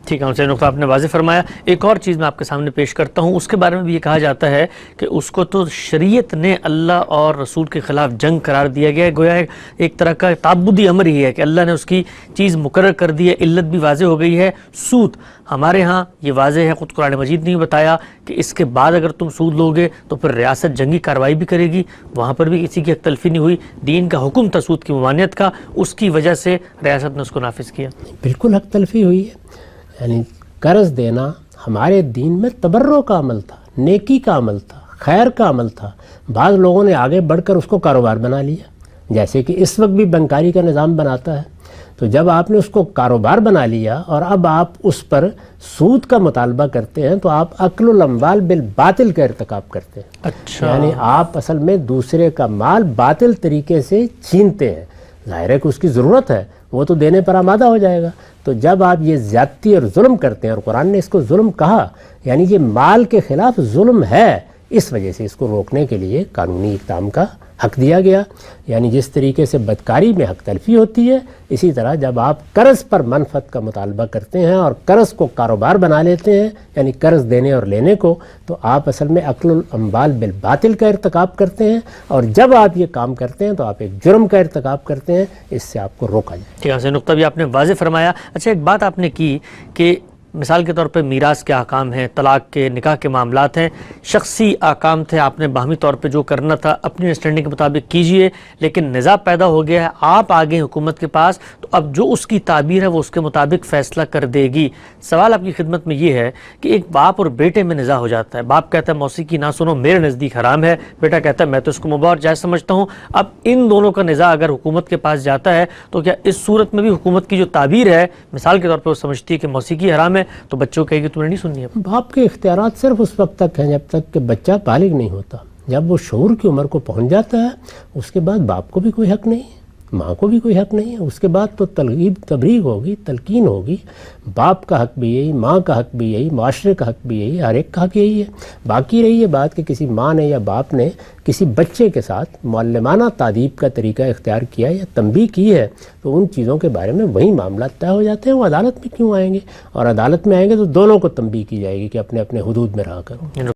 ٹھیک ہے، نقطہ آپ نے واضح فرمایا۔ ایک اور چیز میں آپ کے سامنے پیش کرتا ہوں، اس کے بارے میں بھی یہ کہا جاتا ہے کہ اس کو تو شریعت نے اللہ اور رسول کے خلاف جنگ قرار دیا گیا ہے، گویا ایک طرح کا تعبدی امر ہی ہے کہ اللہ نے اس کی چیز مقرر کر دی ہے، علت بھی واضح ہو گئی ہے۔ سود ہمارے ہاں یہ واضح ہے، خود قرآن مجید نے بتایا کہ اس کے بعد اگر تم سود لوگے تو پھر ریاست جنگی کارروائی بھی کرے گی، وہاں پر بھی کسی کی حق تلفی نہیں ہوئی، دین کا حکم تھا سود کی ممانعت کا، اس کی وجہ سے ریاست نے اس کو نافذ کیا۔ بالکل حق تلفی ہوئی ہے، یعنی قرض دینا ہمارے دین میں تبرع کا عمل تھا، نیکی کا عمل تھا، خیر کا عمل تھا۔ بعض لوگوں نے آگے بڑھ کر اس کو کاروبار بنا لیا، جیسے کہ اس وقت بھی بنکاری کا نظام بناتا ہے۔ تو جب آپ نے اس کو کاروبار بنا لیا اور اب آپ اس پر سود کا مطالبہ کرتے ہیں تو آپ اکل الاموال بالباطل کا ارتکاب کرتے ہیں۔ اچھا، یعنی آپ اصل میں دوسرے کا مال باطل طریقے سے چھینتے ہیں۔ ظاہر ہے کہ اس کی ضرورت ہے، وہ تو دینے پر آمادہ ہو جائے گا۔ تو جب آپ یہ زیادتی اور ظلم کرتے ہیں، اور قرآن نے اس کو ظلم کہا، یعنی یہ مال کے خلاف ظلم ہے، اس وجہ سے اس کو روکنے کے لیے قانونی اقدام کا حق دیا گیا۔ یعنی جس طریقے سے بدکاری میں حق تلفی ہوتی ہے، اسی طرح جب آپ قرض پر منفعت کا مطالبہ کرتے ہیں اور قرض کو کاروبار بنا لیتے ہیں، یعنی قرض دینے اور لینے کو، تو آپ اصل میں اکل الاموال بالباطل کا ارتکاب کرتے ہیں، اور جب آپ یہ کام کرتے ہیں تو آپ ایک جرم کا ارتکاب کرتے ہیں، اس سے آپ کو روکا جائے۔ ٹھیک ہے، نقطہ بھی آپ نے واضح فرمایا۔ اچھا، ایک بات آپ نے کی کہ مثال کے طور پہ میراث کے احکام ہیں، طلاق کے، نکاح کے معاملات ہیں، شخصی احکام تھے، آپ نے باہمی طور پہ جو کرنا تھا اپنی انڈرسٹینڈنگ کے مطابق کیجئے، لیکن نزاع پیدا ہو گیا ہے، آپ آگے حکومت کے پاس، تو اب جو اس کی تعبیر ہے وہ اس کے مطابق فیصلہ کر دے گی۔ سوال آپ کی خدمت میں یہ ہے کہ ایک باپ اور بیٹے میں نزاع ہو جاتا ہے، باپ کہتا ہے موسیقی نہ سنو، میرے نزدیک حرام ہے، بیٹا کہتا ہے میں تو اس کو مباح اور جائز سمجھتا ہوں۔ اب ان دونوں کا نزاع اگر حکومت کے پاس جاتا ہے تو کیا اس صورت میں بھی حکومت کی جو تعبیر ہے، مثال کے طور پہ وہ سمجھتی ہے کہ موسیقی حرام ہے، تو بچوں کہے گی تم نے نہیں سننی ہے؟ باپ کے اختیارات صرف اس وقت تک ہیں جب تک کہ بچہ بالغ نہیں ہوتا۔ جب وہ شعور کی عمر کو پہنچ جاتا ہے، اس کے بعد باپ کو بھی کوئی حق نہیں ہے، ماں کو بھی کوئی حق نہیں ہے۔ اس کے بعد تو تبلیغ ہوگی، تلقین ہوگی۔ باپ کا حق بھی یہی، ماں کا حق بھی یہی، معاشرے کا حق بھی یہی، ہر ایک کا حق یہی ہے۔ باقی رہی یہ بات کہ کسی ماں نے یا باپ نے کسی بچے کے ساتھ معلمانہ تادیب کا طریقہ اختیار کیا یا تنبیہ کی ہے، تو ان چیزوں کے بارے میں وہی معاملات طے ہو جاتے ہیں۔ وہ عدالت میں کیوں آئیں گے؟ اور عدالت میں آئیں گے تو دونوں کو تنبیہ کی جائے گی کہ اپنے اپنے حدود میں رہا کرو۔